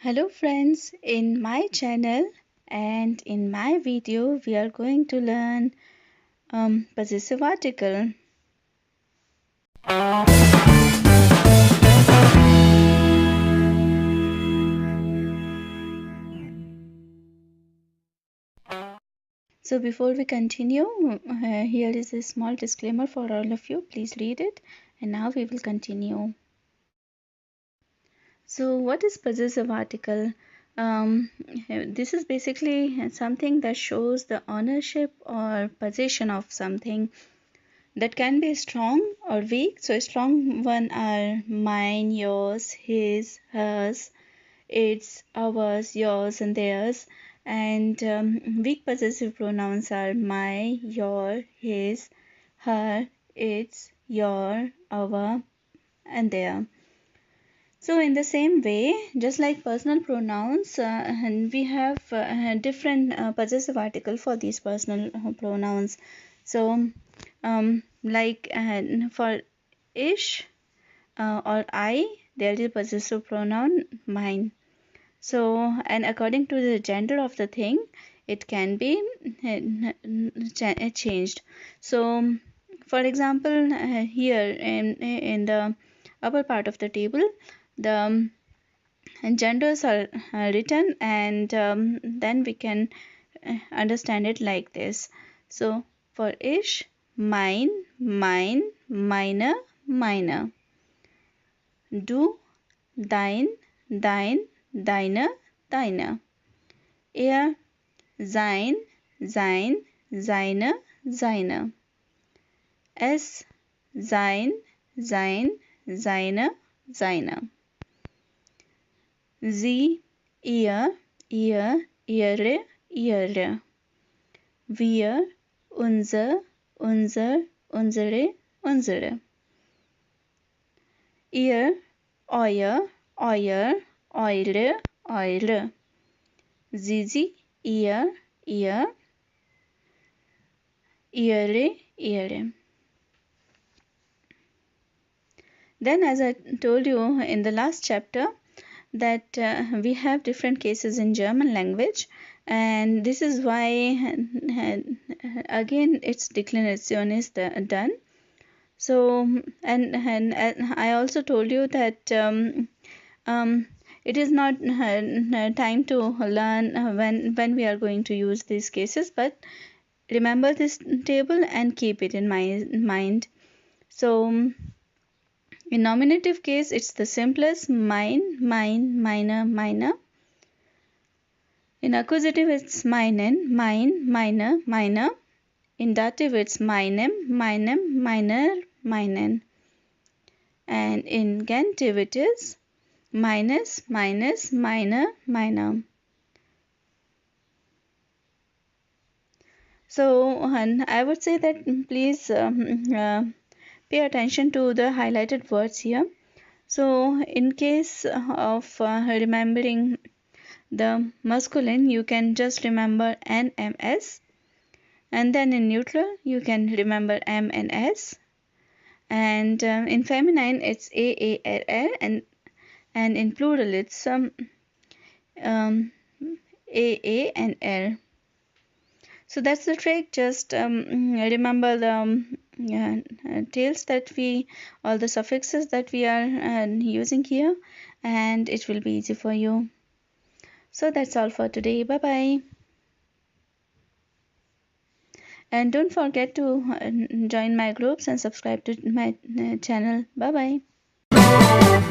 Hello friends, in my channel and in my video we are going to learn possessive article. So before we continue, here is a small disclaimer for all of you. Please read it and now we will continue. So what is possessive article? This is basically something that shows the ownership or possession of something that can be strong or weak. So strong one are mine, yours, his, hers, its, ours, yours, and theirs. And weak possessive pronouns are my, your, his, her, its, your, our, and their. So in the same way, just like personal pronouns, and we have different possessive article for these personal pronouns. So like for ish or I, there is a possessive pronoun mine. So, and according to the gender of the thing, it can be changed. So for example, here in the upper part of the table, the genders are written, and then we can understand it like this. So for ish, mine, mine, minor, minor. Du, dein, dein, deiner, deiner. Er, sein, sein, seine, seine. Es, sein, sein, seine, seine. Sie, ihr, ihr, ihre, ihre. Wir, unser, unser, unsere, unsere. Ihr, euer, euer, eure, eure. Sie, ihr, ihr, ihre, ihre. Then, as I told you in the last chapter, that we have different cases in German language, and this is why again its declination is done. So and I also told you that it is not time to learn when we are going to use these cases, but remember this table and keep it in mind. So in nominative case, it's the simplest: mine, mine, minor, minor. In accusative, it's meinen, mine, minor, minor. In dative, it's meinem, meinem, minor, meinen. And in genitive, it is minus, minus, minor, minor. So I would say that please pay attention to the highlighted words here. So in case of remembering the masculine, you can just remember N, M, S, and then in neutral you can remember M and S, and in feminine it's A, L, L, and in plural it's A, and L. So that's the trick. Just remember the tails that we, all the suffixes that we are using here, and it will be easy for you. So that's all for today. Bye bye. And don't forget to join my groups and subscribe to my channel. Bye bye.